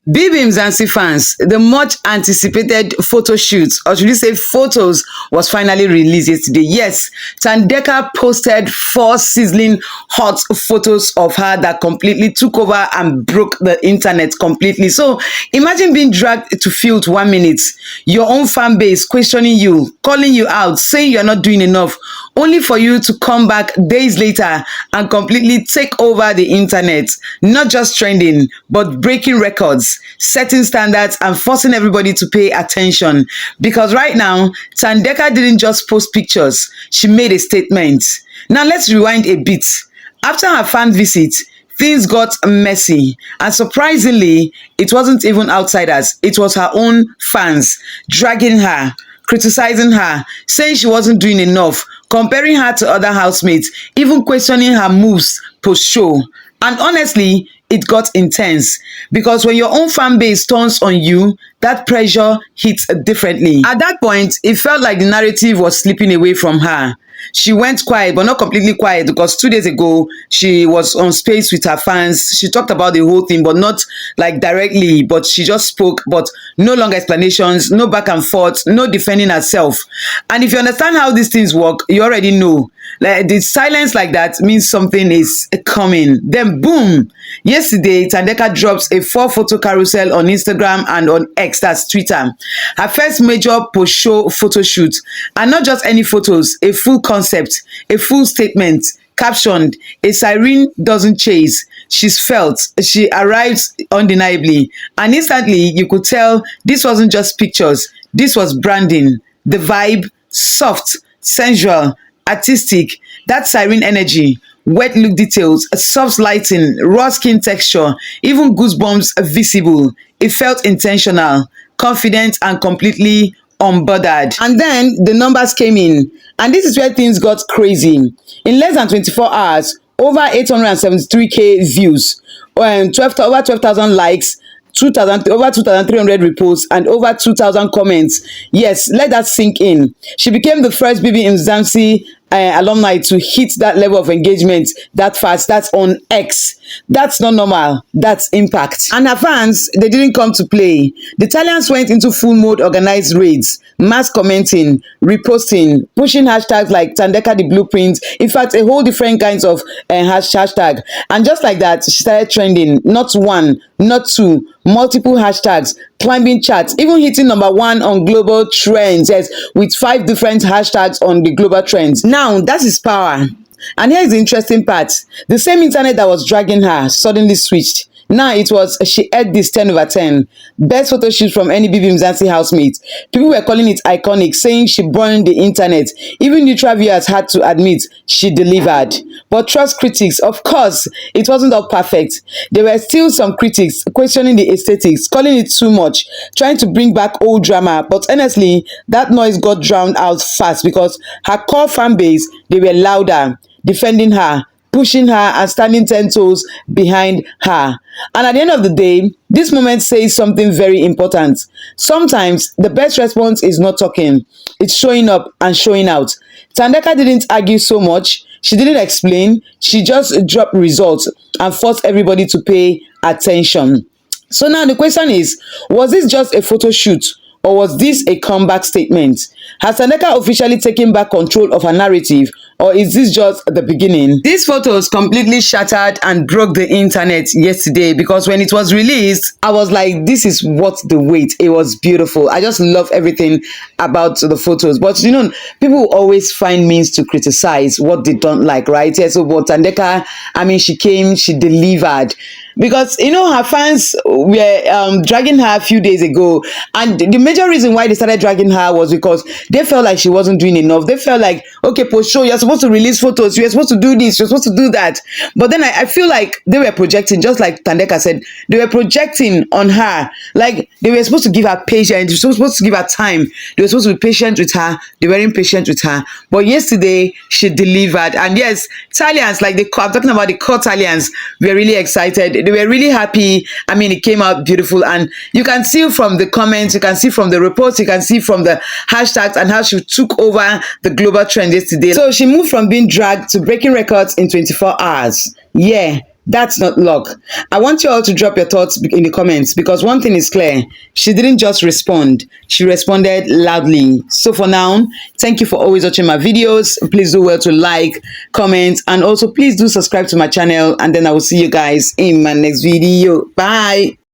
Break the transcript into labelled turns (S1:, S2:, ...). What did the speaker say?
S1: BBM Zanzi fans, the much anticipated photo shoot, or should we say photos, was finally released yesterday. Yes, Tandeka posted 4 sizzling hot photos of her that completely took over and broke the internet completely. So imagine being dragged to field 1 minute, your own fan base questioning you, calling you out, saying you're not doing enough, only for you to come back days later and completely take over the internet, not just trending, but breaking records, setting standards, and forcing everybody to pay attention. Because right now, Thandeka didn't just post pictures, she made a statement. Now let's rewind a bit. After her fan visit, things got messy, and surprisingly, it wasn't even outsiders, it was her own fans dragging her, criticizing her, saying she wasn't doing enough, comparing her to other housemates, even questioning her moves post-show. And honestly, it got intense because when your own fan base turns on you, that pressure hits differently. At that point, it felt like the narrative was slipping away from her. She went quiet, but not completely quiet, because 2 days ago, she was on space with her fans. She talked about the whole thing, but not like directly, but she just spoke, but no long explanations, no back and forth, no defending herself. And if you understand how these things work, you already know. Like the silence like that means something is coming. Then boom! Yesterday, Tandeka drops a 4 photo carousel on Instagram and on X, that's Twitter. Her first major post-show photo shoot. And not just any photos, a full concept, a full statement, captioned, "A siren doesn't chase. She's felt." She arrives undeniably. And instantly, you could tell this wasn't just pictures. This was branding. The vibe, soft, sensual, artistic, that siren energy, wet look details, soft lighting, raw skin texture, even goosebumps visible. It felt intentional, confident, and completely unbothered. And then the numbers came in, and this is where things got crazy. In less than 24 hours, over 873k views, over 12,000 likes, 2,000, over 2,300 reposts, and over 2,000 comments. Yes, let that sink in. She became the first BBM Zanzi alumni to hit that level of engagement that fast. That's on X. That's not normal. That's impact. And her fans, they didn't come to play. The Italians went into full mode organized raids, mass commenting, reposting, pushing hashtags like Tandeka the blueprint. In fact, a whole different kinds of hashtag. And just like that, she started trending. Not one, not two, multiple hashtags, climbing charts, even hitting #1 on global trends. Yes, with 5 different hashtags on the global trends. Now, that is power. And here's the interesting part. The same internet that was dragging her suddenly switched. Now it was, she had this 10/10. Best photo shoot from any BBM Zanzi housemate. People were calling it iconic, saying she burned the internet. Even neutral viewers had to admit she delivered. But trust critics, of course, it wasn't all perfect. There were still some critics questioning the aesthetics, calling it too much, trying to bring back old drama. But honestly, that noise got drowned out fast because her core fan base, they were louder, defending her, pushing her, and standing 10 toes behind her. And at the end of the day, this moment says something very important. Sometimes the best response is not talking, it's showing up and showing out. Tandeka didn't argue so much, she didn't explain, she just dropped results and forced everybody to pay attention. So now the question is, was this just a photo shoot, or was this a comeback statement? Has Tandeka officially taken back control of her narrative, or is this just the beginning? These photos completely shattered and broke the internet yesterday, because when it was released, I was like, this is what the wait. It was beautiful. I just love everything about the photos. But you know, people always find means to criticize what they don't like, right? Yeah, so but Tandeka, I mean, she came, she delivered. Because, you know, her fans were dragging her a few days ago. And the major reason why they started dragging her was because they felt like she wasn't doing enough. They felt like, okay, post show, you're supposed to release photos. You're supposed to do this. You're supposed to do that. But then I feel like they were projecting, just like Tandeka said, they were projecting on her. Like they were supposed to give her patience. They were supposed to give her time. They were supposed to be patient with her. They weren't patient with her. But yesterday, she delivered. And yes, Italians, like I'm talking about the core Italians, were really excited. They were really happy. I mean, it came out beautiful, and you can see from the comments, you can see from the reports, you can see from the hashtags and how she took over the global trend yesterday. So she moved from being dragged to breaking records in 24 hours. Yeah, That's not luck. I want you all to drop your thoughts in the comments, because one thing is clear. She didn't just respond, she responded loudly. So for now, thank you for always watching my videos. Please do well to like, comment, and also please do subscribe to my channel. And then I will see you guys in my next video. Bye.